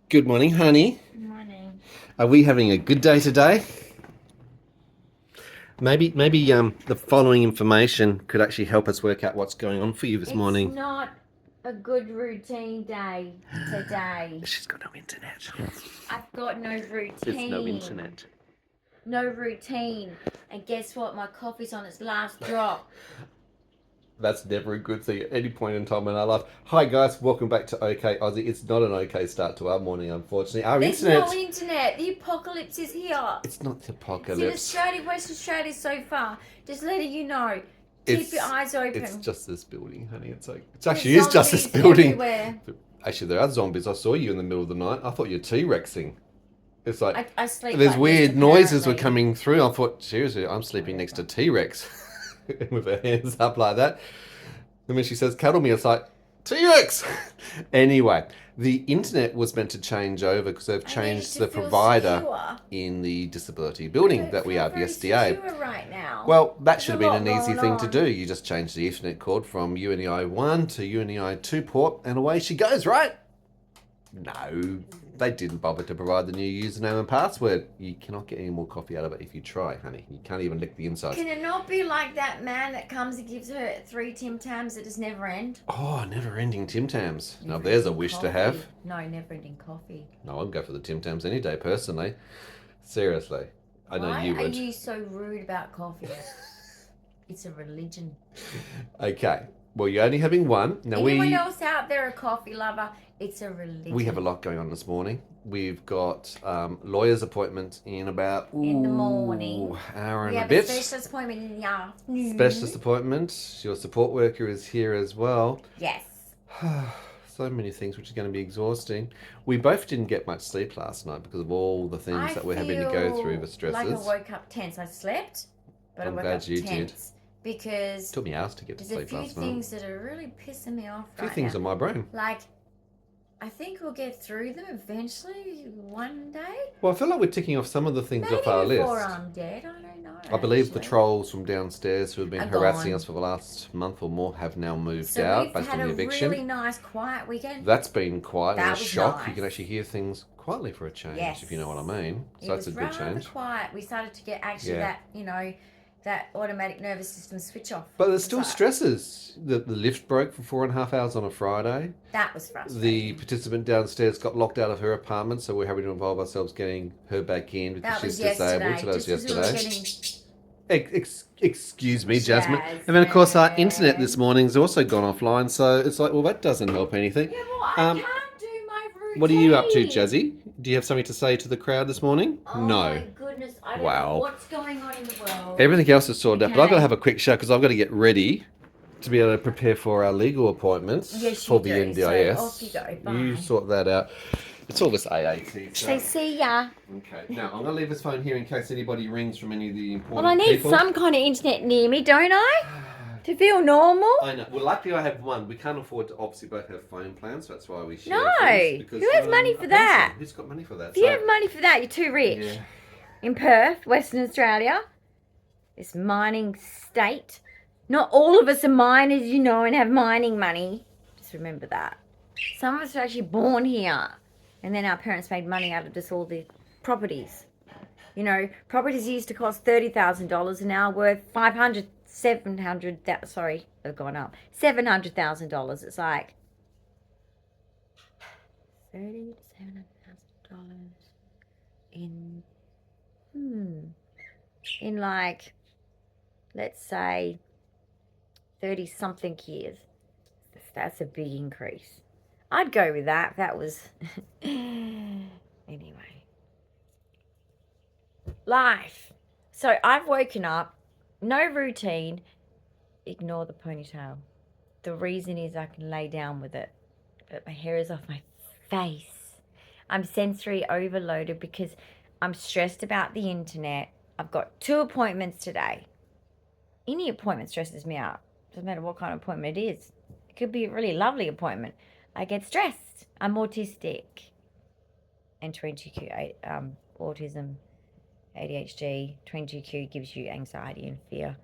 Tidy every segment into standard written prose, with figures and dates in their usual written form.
Good morning, honey. Good morning. Are we having a good day today? Maybe the following information could actually help us work out what's going on for you this morning. It's not a good routine day today. She's got no internet. I've got no routine. There's no internet. No routine. And guess what? My coffee's on its last drop. That's never a good thing at any point in time in our life. Hi guys, welcome back to OK Aussie. It's not an okay start to our morning, unfortunately. There's no internet. The apocalypse is here. It's not the It's in apocalypse. Australia, West Australia so far. Just letting you know. Keep your eyes open. It's just this building, honey. It's actually is just this building. Everywhere. Actually, there are zombies. I saw you in the middle of the night. I thought you were T-Rexing. It's like I sleep there's like weird this, noises were apparently. coming through. I thought, seriously, I'm sleeping next to T-Rex with her hands up like that. And when she says cuddle me, it's like T-Rex. Anyway, the internet was meant to change over because they've changed the provider in the disability building that we are, the SDA. Right now. Well, that should have been an easy going thing to on. do. You just change the Ethernet cord from UNEI 1 to UNEI 2 port, and away she goes, right? No, they didn't bother to provide the new username and password. You cannot get any more coffee out of it if you try, honey. You can't even lick the insides. Can it not be like that man that comes and gives her 3 Tim Tams that just never end? Oh, never-ending Tim Tams. Now, there's a wish to have. No, never-ending coffee. No, I'd go for the Tim Tams any day, personally. Seriously. I know you Why are would. you so rude about coffee? It's a religion. Okay. Well, you're only having one. Now, Anyone else out there a coffee lover? It's a religion. we have a lot going on this morning. We've got lawyer's appointment in about in the morning. Hour and We a have bit. a specialist appointment in the afternoon. Specialist appointment. Your support worker is here as well. Yes. So many things which are going to be exhausting. We both didn't get much sleep last night because of all the things that we're having to go through, the stresses. Like I woke up tense. I slept, but I'm I woke glad up you tense. did. Because It took me hours to get to there's a sleep few last night. things that are really pissing me off A few right things now. on my brain. Like, I think we'll get through them eventually one day. Well, I feel like we're ticking off some of the things Maybe off our list. before I'm dead, I don't know. I believe the actually. trolls from downstairs who have been Are harassing gone. us for the last month or more have now moved So out we've based on had the a eviction. really nice quiet weekend. That's been quiet and That a was shock. nice. You can actually hear things quietly for a change, Yes. if you know what I mean. So It that's was a good rather change. quiet. We started to get actually Yeah. that automatic nervous system switch off. But there's It's still like- stresses. The lift broke for 4.5 hours on a Friday. That was frustrating. The participant downstairs got locked out of her apartment, so we're having to involve ourselves getting her back in because That was she's disabled. yesterday. So that was Just as we were yesterday. getting Excuse me, Jasmine. Jazz, And then, of course, our yeah. internet this morning's also gone offline, so it's like, well, that doesn't help anything. Yeah, well, I Um, can't do my routine. What are you up to, Jazzy? Do you have something to say to the crowd this morning? Oh No. my goodness, I don't Wow. know what's going on in the world. Everything else is sorted out, but I've got to Okay. have a quick shower because I've got to get ready to be able to prepare for our legal appointments Yes, for you the do. NDIS. So off you go. Bye. You sort that out. It's all this AAT. Say see ya. Okay, now I'm going to leave this phone here in case anybody rings from any of the important Well, I need people. some kind of internet near me, don't I? To feel normal. I know. Well, luckily I have one. We can't afford to obviously both have phone plans, so that's why we share No. things, because, Who has money for a that? person. Who's got money for that? If you have money for that, you're too rich. Yeah. In Perth, Western Australia, this mining state. Not all of us are miners, and have mining money. Just remember that. Some of us are actually born here. And then our parents made money out of just all the properties. Properties used to cost $30,000 and now worth they've gone up. $700,000. It's like $30,000 to $700,000 in like, let's say 30 something years. That's a big increase. I'd go with that. That was anyway. Life. So I've woken up, no routine, ignore the ponytail. The reason is I can lay down with it, but my hair is off my face. I'm sensory overloaded because I'm stressed about the internet. I've got 2 appointments today. Any appointment stresses me out. Doesn't matter what kind of appointment it is. It could be a really lovely appointment. I get stressed. I'm autistic. And 22q, autism, ADHD. 22q gives you anxiety and fear.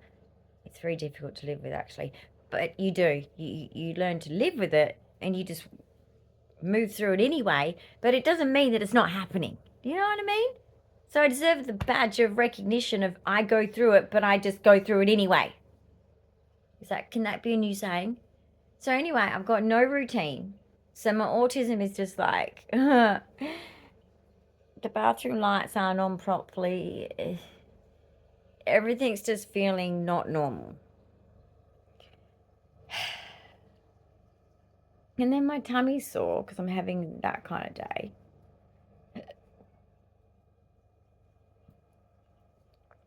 It's very difficult to live with, actually. But you do. You learn to live with it, and you just move through it anyway, but it doesn't mean that it's not happening. You know what I mean? So I deserve the badge of recognition of I go through it, but I just go through it anyway. Can that be a new saying? So anyway, I've got no routine. So my autism is just like, the bathroom lights aren't on properly. Everything's just feeling not normal. And then my tummy's sore because I'm having that kind of day.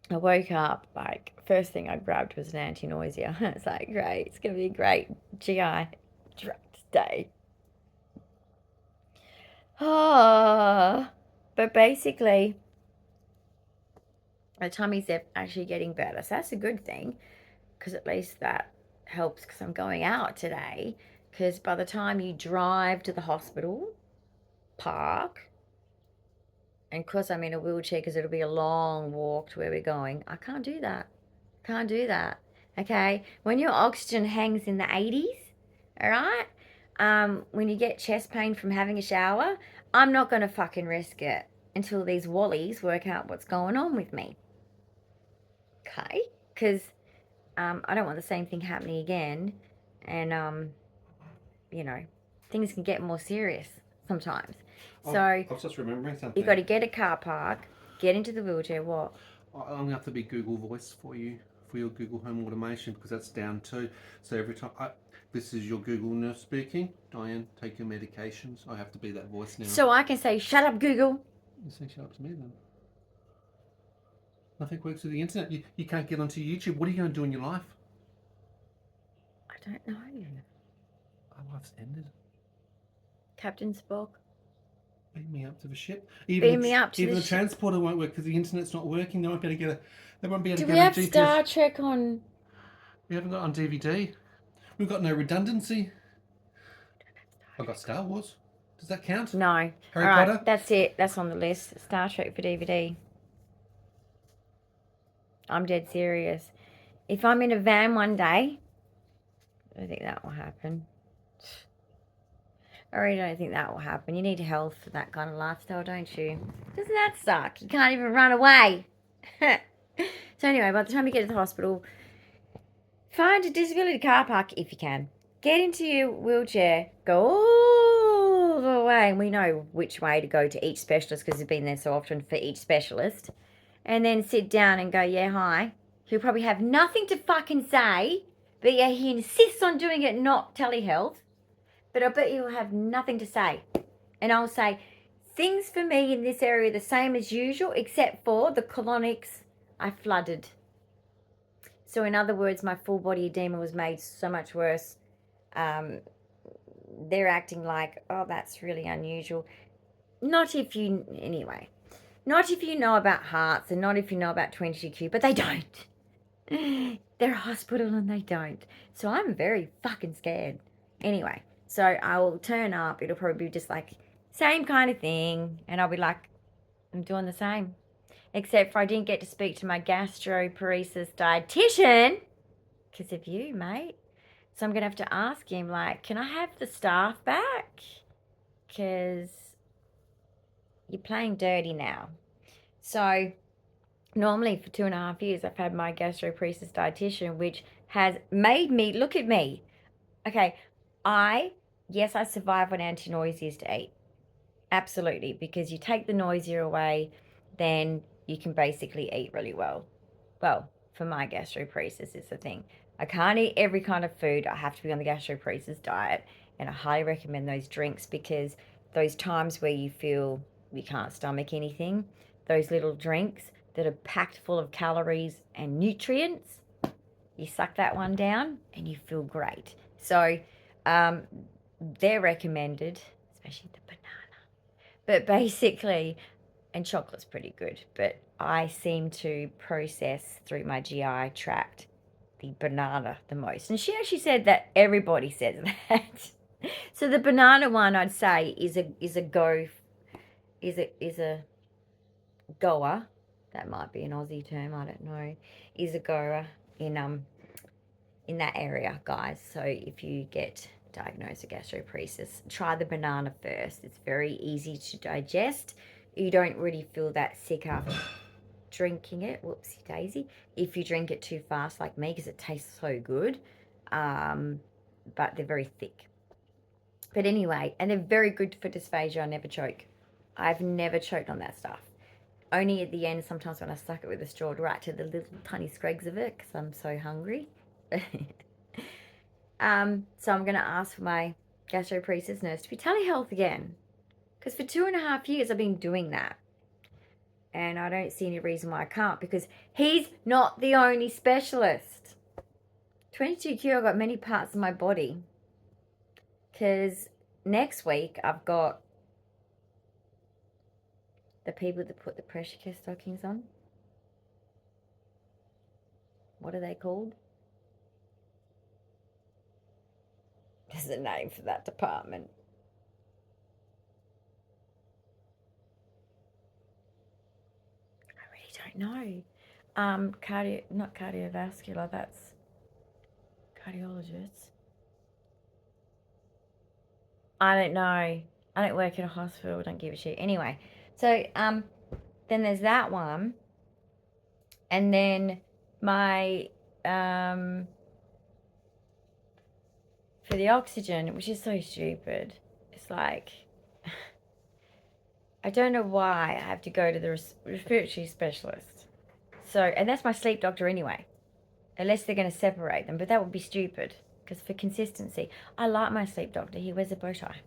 I woke up, like, first thing I grabbed was an anti-nausea. It's like, great, it's going to be a great GI tract day. Oh, but basically, my tummy's actually getting better. So that's a good thing, because at least that helps because I'm going out today. Because by the time you drive to the hospital, park, and because I'm in a wheelchair, because it'll be a long walk to where we're going, I can't do that. Can't do that. Okay? When your oxygen hangs in the 80s, all right? When you get chest pain from having a shower, I'm not going to fucking risk it until these wallies work out what's going on with me. Okay? Because I don't want the same thing happening again. And, you know, things can get more serious sometimes. So I was just remembering something. you've got to get a car park, get into the wheelchair. What? I'm going to have to be Google Voice for you, for your Google Home Automation, because that's down too. So every time, this is your Google nurse speaking. Dyan, take your medications. I have to be that voice now. So I can say, shut up, Google. You say shut up to me then. Nothing works with the internet. You can't get onto YouTube. What are you going to do in your life? I don't know. Our life's ended. Captain Spock. Beam me up to the ship. Beam me up to even the the transporter won't work because the internet's not working. They won't be able to get a. They won't be able to Do get we a have GPS. Star Trek on? We haven't got it on DVD. We've got no redundancy. I've got Star Wars. Does that count? No. Harry Potter? That's it. That's on the list. Star Trek for DVD. I'm dead serious. If I'm in a van one day, I don't think that will happen. I really don't think that will happen. You need health for that kind of lifestyle, don't you? Doesn't that suck? You can't even run away. So anyway, by the time you get to the hospital, find a disability car park if you can. Get into your wheelchair. Go all the way. And we know which way to go to each specialist because we've been there so often for each specialist. And then sit down and go, yeah, hi. He'll probably have nothing to fucking say, but yeah, he insists on doing it, not telehealth. But I bet he'll have nothing to say. And I'll say, things for me in this area are the same as usual, except for the colonics I flooded. So in other words, my full body edema was made so much worse. They're acting like, oh, that's really unusual. Not if you know about hearts and not if you know about 22q, but they don't. They're a hospital and they don't. So I'm very fucking scared. Anyway, so I will turn up. It'll probably be just like, same kind of thing. And I'll be like, I'm doing the same. Except for I didn't get to speak to my gastroparesis dietitian because of you, mate. So I'm going to have to ask him, like, can I have the staff back? Because you're playing dirty now. So normally for 2.5 years, I've had my gastroparesis dietitian, which has made me, look at me. Okay, I survive on anti-nauseas to eat. Absolutely, because you take the nausea away, then you can basically eat really well. Well, for my gastroparesis is the thing. I can't eat every kind of food. I have to be on the gastroparesis diet, and I highly recommend those drinks because those times where you feel you can't stomach anything, those little drinks that are packed full of calories and nutrients, you suck that one down and you feel great. So they're recommended, especially the banana. But basically, and chocolate's pretty good, but I seem to process through my GI tract the banana the most. And she actually said that everybody says that. So the banana one, I'd say, is a goer. That might be an Aussie term, I don't know. Is a goer in that area, guys. So if you get diagnosed with gastroparesis, try the banana first. It's very easy to digest. You don't really feel that sick after drinking it. Whoopsie daisy. If you drink it too fast like me, because it tastes so good. But they're very thick. But anyway, and they're very good for dysphagia. I never choke. I've never choked on that stuff. Only at the end, sometimes when I suck it with a straw right to the little tiny scrags of it because I'm so hungry. So I'm going to ask for my gastroparesis nurse to be telehealth again. Because for 2.5 years I've been doing that. And I don't see any reason why I can't, because he's not the only specialist. 22Q, I've got many parts of my body. Because next week I've got the people that put the pressure care stockings on. What are they called? There's a name for that department. I really don't know. Not cardiovascular, that's cardiologists. I don't know. I don't work in a hospital, don't give a shit. Anyway, so then there's that one. And then my for the oxygen, which is so stupid. It's like I don't know why I have to go to the respiratory specialist. So, and that's my sleep doctor anyway. Unless they're going to separate them, but that would be stupid. Because for consistency, I like my sleep doctor. He wears a bow tie.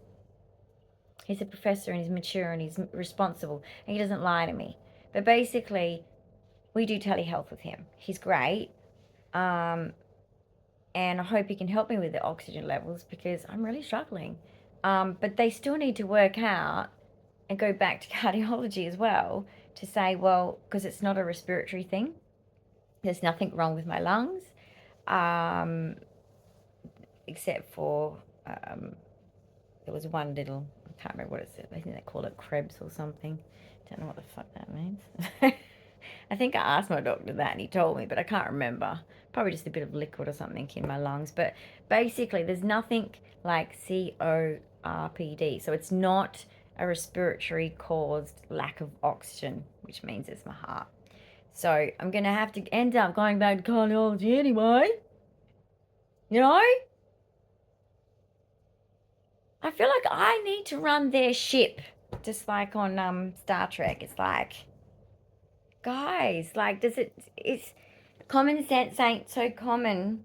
He's a professor and he's mature and he's responsible and he doesn't lie to me. But basically, we do telehealth with him. He's great. And I hope he can help me with the oxygen levels because I'm really struggling. But they still need to work out and go back to cardiology as well to say, well, because it's not a respiratory thing. There's nothing wrong with my lungs, except for there was one little, I can't remember what it said. I think they call it Krebs or something. Don't know what the fuck that means. I think I asked my doctor that and he told me, but I can't remember. Probably just a bit of liquid or something in my lungs. But basically, there's nothing like CORPD. So it's not a respiratory caused lack of oxygen, which means it's my heart. So I'm going to have to end up going back to cardiology anyway. You know? I feel like I need to run their ship. Just like on Star Trek. It's like, guys, like, it's common sense ain't so common.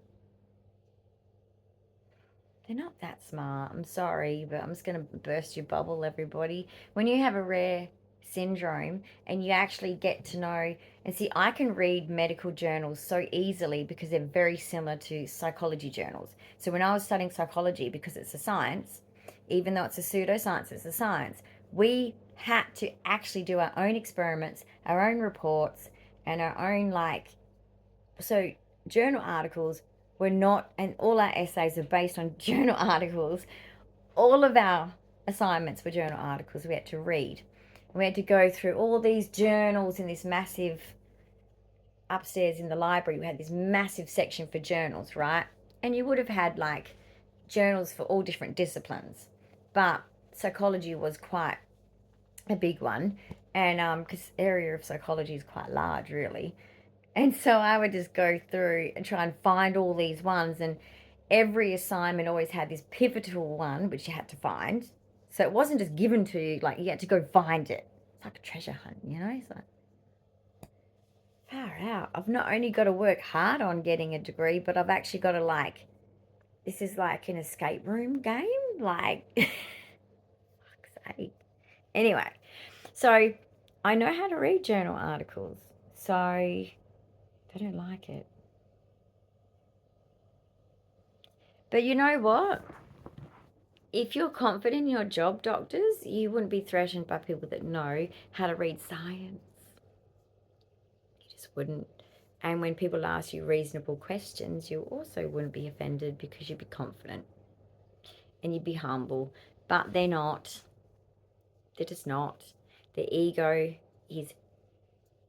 They're not that smart. I'm sorry, but I'm just going to burst your bubble, everybody. When you have a rare syndrome and you actually get to know, and see, I can read medical journals so easily because they're very similar to psychology journals. So when I was studying psychology, because it's a science, even though it's a pseudoscience, it's a science, we had to actually do our own experiments, our own reports, and our own, like, so journal articles were not, and all our essays are based on journal articles. All of our assignments were journal articles we had to read. And we had to go through all these journals in this massive, upstairs in the library, we had this massive section for journals, right? And you would have had like journals for all different disciplines. But psychology was quite a big one. And because area of psychology is quite large, really. And so I would just go through and try and find all these ones. And every assignment always had this pivotal one, which you had to find. So it wasn't just given to you, like you had to go find it. It's like a treasure hunt, you know? It's like, far out. I've not only got to work hard on getting a degree, but I've actually got to, like, this is like an escape room game. Like, fuck's sake. Anyway, so I know how to read journal articles. So I don't like it. But you know what? If you're confident in your job, doctors, you wouldn't be threatened by people that know how to read science. You just wouldn't. And when people ask you reasonable questions, you also wouldn't be offended because you'd be confident and you'd be humble. But they're not. They're just not. Their ego is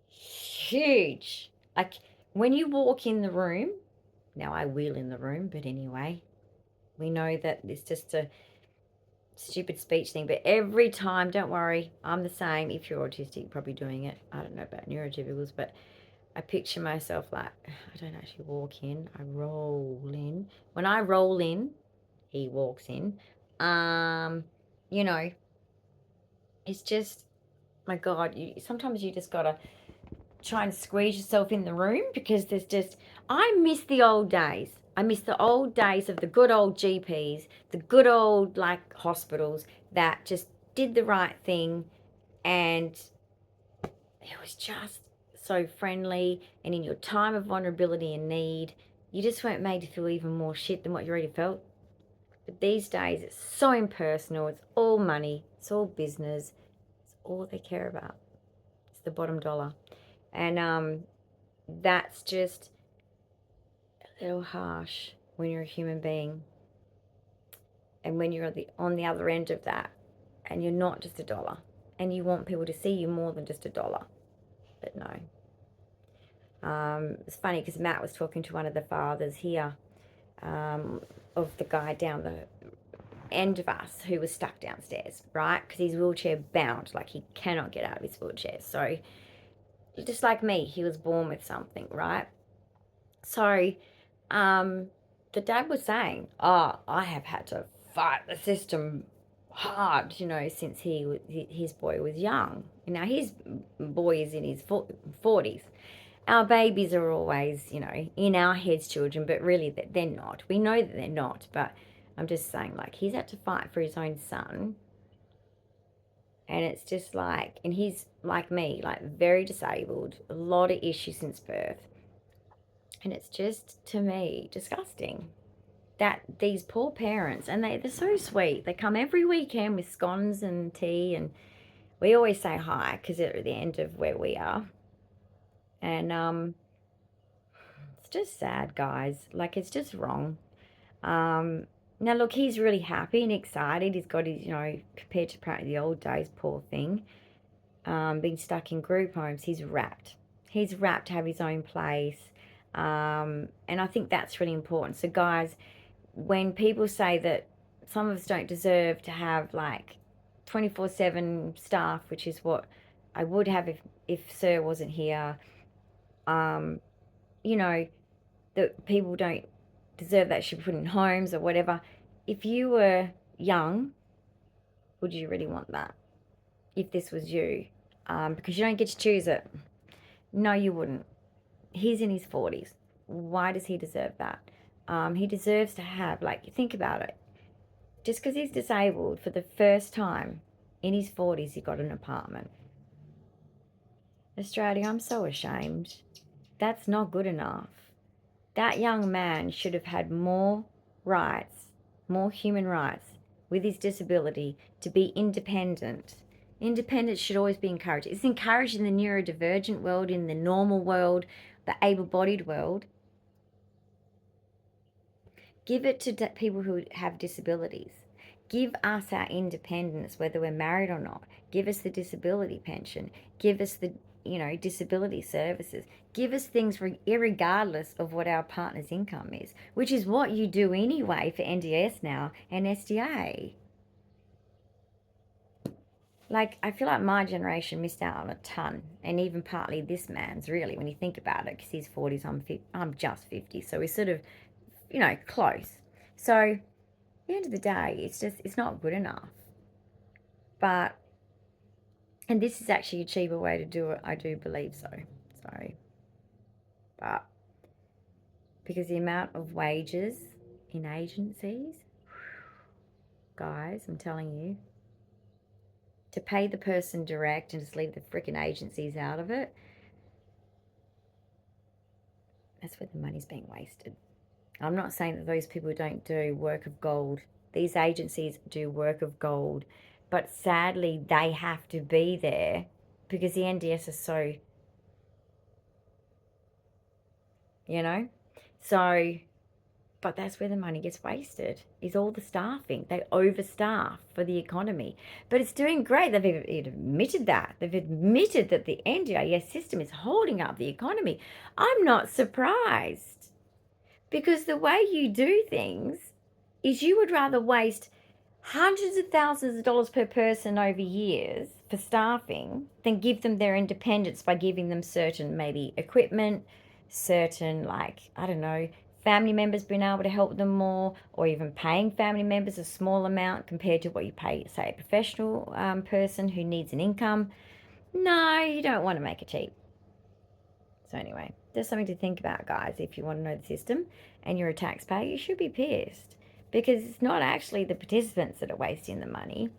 huge. Like when you walk in the room, now I wheel in the room, but anyway, We know that it's just a stupid speech thing, but every time, don't worry, I'm the same. If you're autistic, you're probably doing it. I don't know about neurotypicals, but I picture myself like, I don't actually walk in, I roll in. When I roll in, he walks in. You know, it's just, my God, sometimes you just gotta try and squeeze yourself in the room, because there's just, I miss the old days. I miss the old days of the good old GPs, the good old like hospitals that just did the right thing, and it was just so friendly. And in your time of vulnerability and need, you just weren't made to feel even more shit than what you already felt. But these days, it's so impersonal. It's all money. It's all business. It's all they care about. It's the bottom dollar. And that's just a little harsh when you're a human being, and when you're on the other end of that, and you're not just a dollar, and you want people to see you more than just a dollar. But no. It's funny because Matt was talking to one of the fathers here, of the guy down the end of us who was stuck downstairs, right? Because he's wheelchair bound, like he cannot get out of his wheelchair. So just like me, he was born with something, right? So the dad was saying, oh, I have had to fight the system hard, since his boy was young. Now his boy is in his 40s. Our babies are always, in our heads children, but really they're not. We know that they're not, but I'm just saying, like, he's had to fight for his own son. And it's just like, and he's like me, like very disabled, a lot of issues since birth. And it's just, to me, disgusting that these poor parents, and they're so sweet. They come every weekend with scones and tea, and we always say hi because they're at the end of where we are. And it's just sad, guys. Like, it's just wrong. Now, look, he's really happy and excited. He's got his, compared to apparently the old days, poor thing, being stuck in group homes, he's wrapped. He's wrapped to have his own place. And I think that's really important. So, guys, when people say that some of us don't deserve to have, like, 24/7 staff, which is what I would have if Sir wasn't here, you know, that people don't deserve that, should be put in homes or whatever. If you were young, would you really want that? If this was you, because you don't get to choose it. No, you wouldn't. He's in his 40s. Why does he deserve that? He deserves to have, like, think about it. Just because he's disabled, for the first time in his 40s, he got an apartment. Australia, I'm so ashamed. That's not good enough. That young man should have had more rights, more human rights with his disability, to be independent. Independence should always be encouraged. It's encouraged in the neurodivergent world, in the normal world, the able-bodied world. Give it to people who have disabilities. Give us our independence, whether we're married or not. Give us the disability pension. Give us the, disability services. Give us things irregardless of what our partner's income is, which is what you do anyway for NDS now and SDA. Like, I feel like my generation missed out on a ton, and even partly this man's, really, when you think about it, because he's 40s, I'm just 50, so we're sort of, close. So, at the end of the day, it's not good enough. But, and this is actually a cheaper way to do it, I do believe so. Sorry. But, because the amount of wages in agencies, guys, I'm telling you, to pay the person direct and just leave the freaking agencies out of it, that's where the money's being wasted. I'm not saying that those people don't do work of gold. These agencies do work of gold. But sadly, they have to be there because the NDS is so, So, but that's where the money gets wasted, is all the staffing. They overstaff for the economy. But it's doing great. They've admitted that. They've admitted that the NDIS system is holding up the economy. I'm not surprised. Because the way you do things is you would rather waste hundreds of thousands of dollars per person over years for staffing than give them their independence by giving them certain maybe equipment, certain, like, I don't know, family members being able to help them more, or even paying family members a small amount compared to what you pay, say, a professional person who needs an income. No, you don't want to make it cheap. So anyway, there's something to think about, guys. If you want to know the system and you're a taxpayer, you should be pissed, because it's not actually the participants that are wasting the money.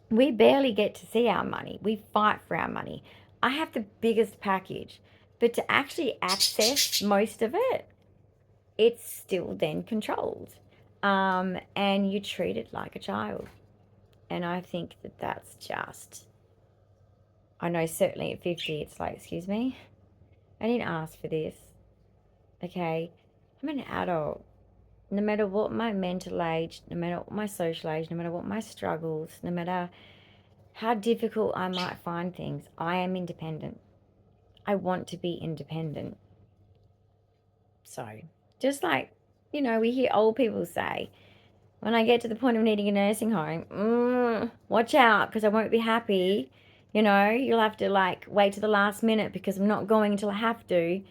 We barely get to see our money. We fight for our money. I have the biggest package, but to actually access most of it, it's still then controlled. And you treat it like a child. And I think that that's just, I know certainly at 50, it's like, excuse me, I didn't ask for this. Okay, I'm an adult. No matter what my mental age, no matter what my social age, no matter what my struggles, no matter how difficult I might find things, I am independent. I want to be independent. So, just like, we hear old people say, when I get to the point of needing a nursing home, watch out, because I won't be happy. You'll have to wait to the last minute because I'm not going until I have to.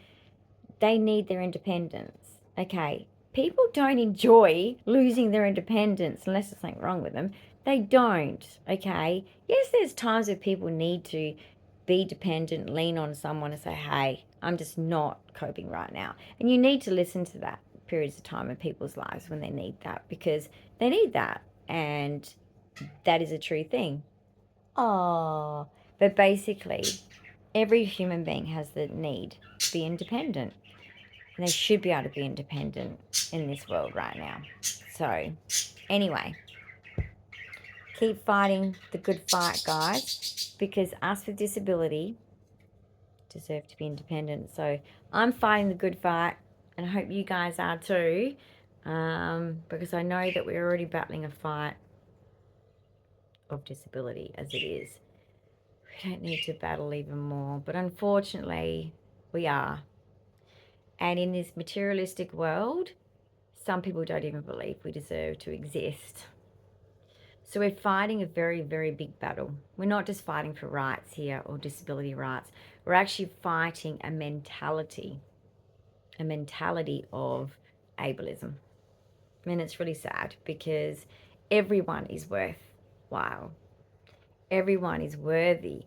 They need their independence. Okay, people don't enjoy losing their independence unless there's something wrong with them. They don't, okay? Yes, there's times where people need to be dependent, lean on someone and say, hey, I'm just not coping right now. And you need to listen to that periods of time in people's lives when they need that, because they need that. And that is a true thing. Oh, but basically, every human being has the need to be independent. And they should be able to be independent in this world right now. So, anyway, keep fighting the good fight, guys, because us with disability deserve to be independent. So, I'm fighting the good fight, and I hope you guys are too, because I know that we're already battling a fight of disability as it is. We don't need to battle even more, but unfortunately, we are. And in this materialistic world, some people don't even believe we deserve to exist. So we're fighting a very, very big battle. We're not just fighting for rights here or disability rights. We're actually fighting a mentality of ableism. And it's really sad, because everyone is worthwhile. Everyone is worthy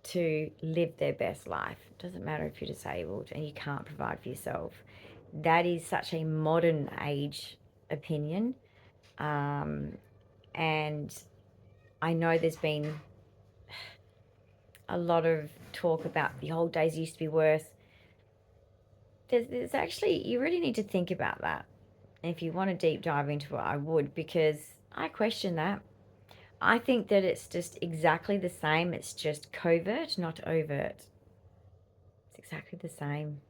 to live their best life. It doesn't matter if you're disabled and you can't provide for yourself. That is such a modern age opinion. And I know there's been a lot of talk about the old days used to be worse. There's actually, you really need to think about that. And if you want to deep dive into it, I would, because I question that. I think that it's just exactly the same. It's just covert, not overt. It's exactly the same.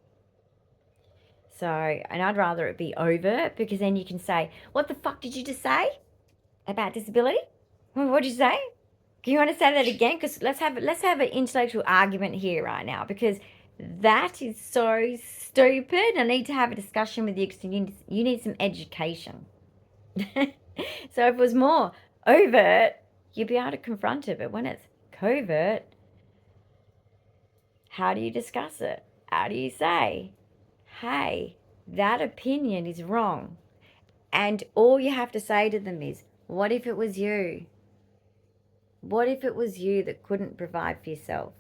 So, and I'd rather it be overt, because then you can say, what the fuck did you just say about disability? What did you say? Do you want to say that again? Because let's have an intellectual argument here right now, because that is so stupid. I need to have a discussion with you, because you need some education. So if it was more overt, you'd be able to confront it. But when it's covert, how do you discuss it? How do you say, hey, that opinion is wrong? And all you have to say to them is, what if it was you? What if it was you that couldn't provide for yourself?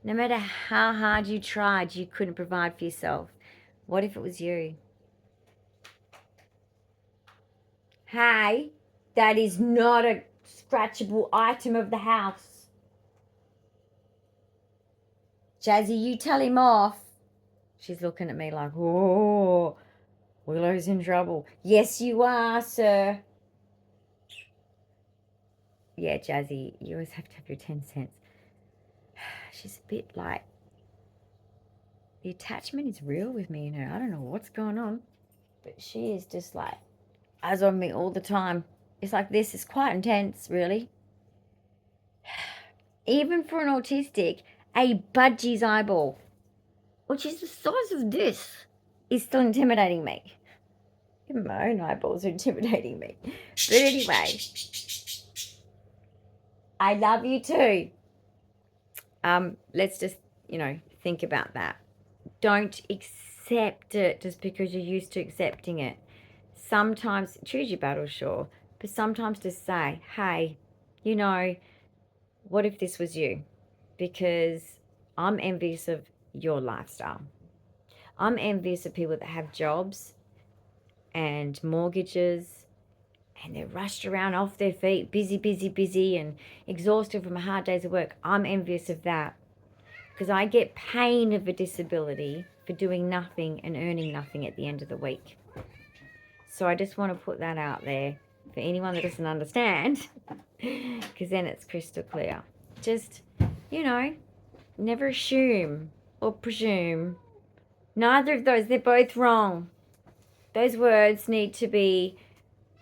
No matter how hard you tried, you couldn't provide for yourself. What if it was you? Hey, that is not a scratchable item of the house. Jazzy, you tell him off. She's looking at me like, oh, Willow's in trouble. Yes, you are, sir. Yeah, Jazzy, you always have to have your 10 cents. She's a bit like, the attachment is real with me and her. I don't know what's going on, but she is just like, eyes on me all the time. It's like, this is quite intense, really. Even for an autistic, a budgie's eyeball, which is the size of this, is still intimidating me. Even my own eyeballs are intimidating me. But anyway, I love you too. Let's just, think about that. Don't accept it just because you're used to accepting it. Sometimes choose your battle, sure, but sometimes just say, hey, what if this was you? Because I'm envious of your lifestyle. I'm envious of people that have jobs and mortgages and they're rushed around off their feet, busy, busy, busy, and exhausted from a hard days of work. I'm envious of that because I get pain of a disability for doing nothing and earning nothing at the end of the week. So I just want to put that out there for anyone that doesn't understand, because then it's crystal clear. Just, never assume or presume. Neither of those, they're both wrong. Those words need to be,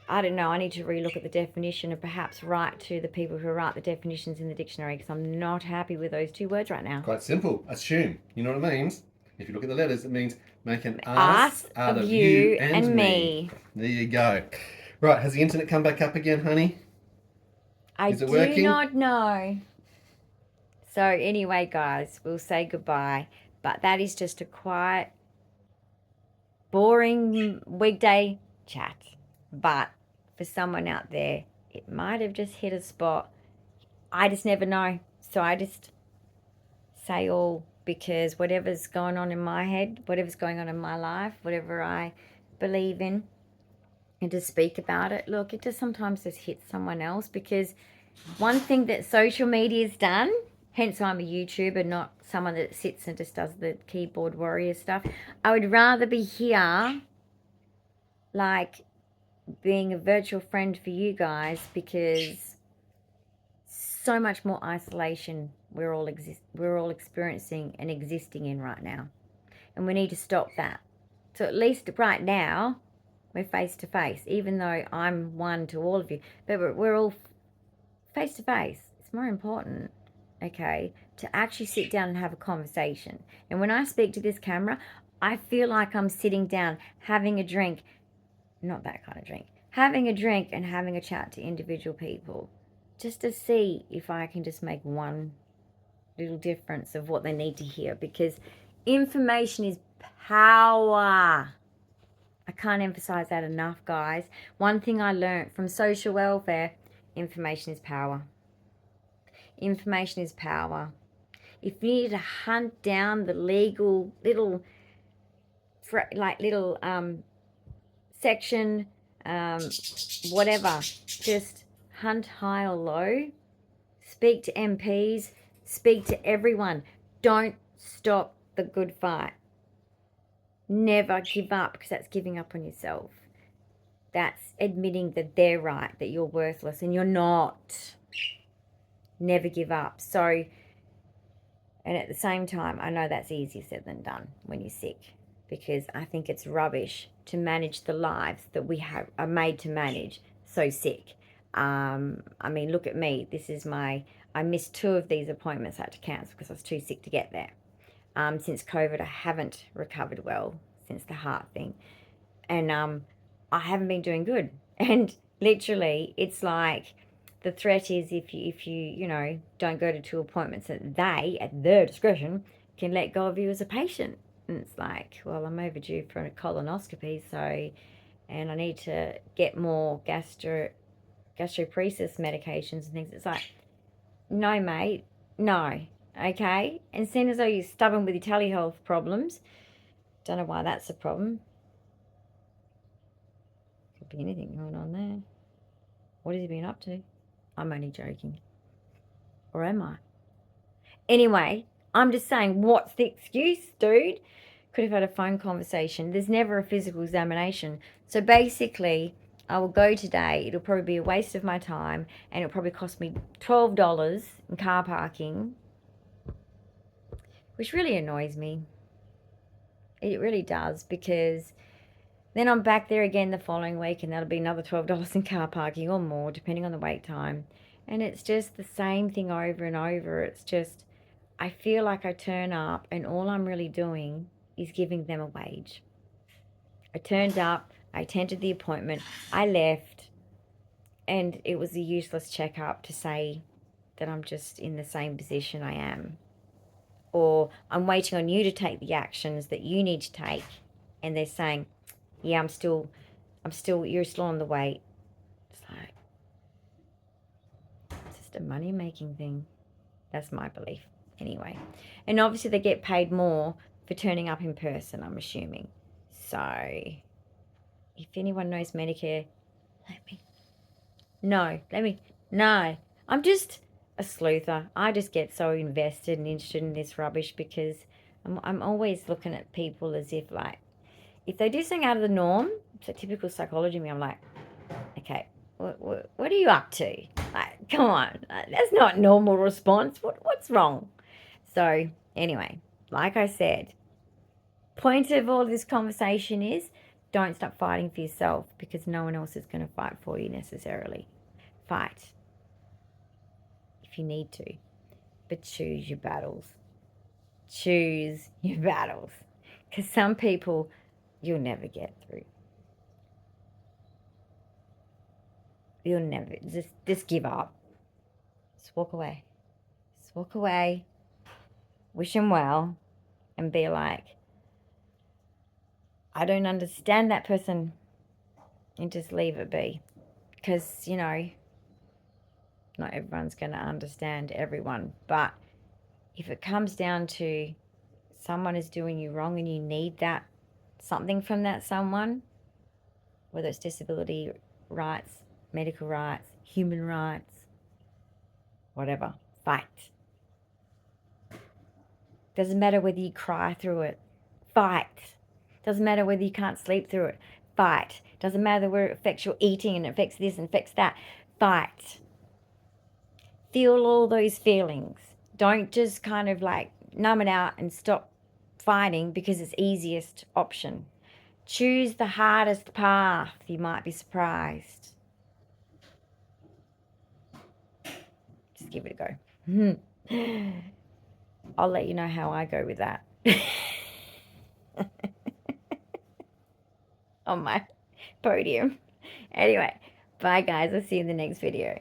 I don't know, I need to relook at the definition and perhaps write to the people who write the definitions in the dictionary, because I'm not happy with those two words right now. Quite simple. Assume. You know what it means? If you look at the letters, it means make an Ass out of you and me. There you go. Right, has the internet come back up again, honey? Is it working? I do not know. So anyway, guys, we'll say goodbye. But that is just a quiet, boring weekday chat. But for someone out there, it might have just hit a spot. I just never know. So I just say all, because whatever's going on in my head, whatever's going on in my life, whatever I believe in, and to speak about it, look, it just sometimes just hits someone else. Because one thing that social media's done, hence I'm a YouTuber, not someone that sits and just does the keyboard warrior stuff. I would rather be here, like being a virtual friend for you guys, because so much more isolation we're all experiencing and existing in right now, and we need to stop that. So at least right now we're face to face, even though I'm one to all of you, but we're all face to face. It's more important, okay, to actually sit down and have a conversation. And when I speak to this camera, I feel like I'm sitting down having a drink, not that kind of drink, having a drink and having a chat to individual people, just to see if I can just make one little difference of what they need to hear, because information is power. I can't emphasize that enough, guys. One thing I learned from social welfare, information is power. Information is power. If you need to hunt down the legal little section, whatever, just hunt high or low, speak to MPs, speak to everyone. Don't stop the good fight. Never give up, because that's giving up on yourself. That's admitting that they're right, that you're worthless, and you're not. Never give up. So, and at the same time, I know that's easier said than done when you're sick, because I think it's rubbish to manage the lives that we are made to manage so sick. I mean, look at me. I missed 2 of these appointments. I had to cancel because I was too sick to get there. Since COVID, I haven't recovered well since the heart thing. And I haven't been doing good. And literally, it's like the threat is if you don't go to 2 appointments, that they, at their discretion, can let go of you as a patient. And it's like, well, I'm overdue for a colonoscopy, and I need to get more gastroparesis medications and things. It's like, no, mate, no, okay? And seeing as though you're stubborn with your telehealth problems, don't know why that's a problem. Could be anything going on there. What has he been up to? I'm only joking. Or am I? Anyway, I'm just saying, what's the excuse, dude? Could have had a phone conversation. There's never a physical examination. So basically, I will go today. It'll probably be a waste of my time, and it'll probably cost me $12 in car parking, which really annoys me. It really does, because then I'm back there again the following week, and that'll be another $12 in car parking or more, depending on the wait time. And it's just the same thing over and over. It's just, I feel like I turn up and all I'm really doing is giving them a wage. I turned up, I attended the appointment. I left, and it was a useless checkup to say that I'm just in the same position I am. Or I'm waiting on you to take the actions that you need to take, and they're saying, yeah, you're still on the wait. It's like, it's just a money-making thing. That's my belief, anyway. And obviously they get paid more for turning up in person, I'm assuming. So, if anyone knows Medicare, no. I'm just a sleuther. I just get so invested and interested in this rubbish because I'm always looking at people as if, like, if they do something out of the norm, so typical psychology me, I'm like, okay, what are you up to? Like, come on, that's not normal response. What's wrong? So anyway, like I said, point of all this conversation is don't stop fighting for yourself because no one else is going to fight for you necessarily. Fight if you need to, but choose your battles. Choose your battles, because some people you'll never get through. You'll never, just give up. Just walk away. Just walk away. Wish them well and be like, I don't understand that person, and just leave it be. Because, not everyone's going to understand everyone. But if it comes down to someone is doing you wrong and you need that, something from that someone, whether it's disability rights, medical rights, human rights, whatever, fight. Doesn't matter whether you cry through it, fight. Doesn't matter whether you can't sleep through it, fight. Doesn't matter where it affects your eating and it affects this and affects that, fight. Feel all those feelings. Don't just kind of like numb it out and stop fighting because it's easiest option. Choose the hardest path. You might be surprised. Just give it a go. I'll let you know how I go with that. On my podium. Anyway, bye guys. I'll see you in the next video.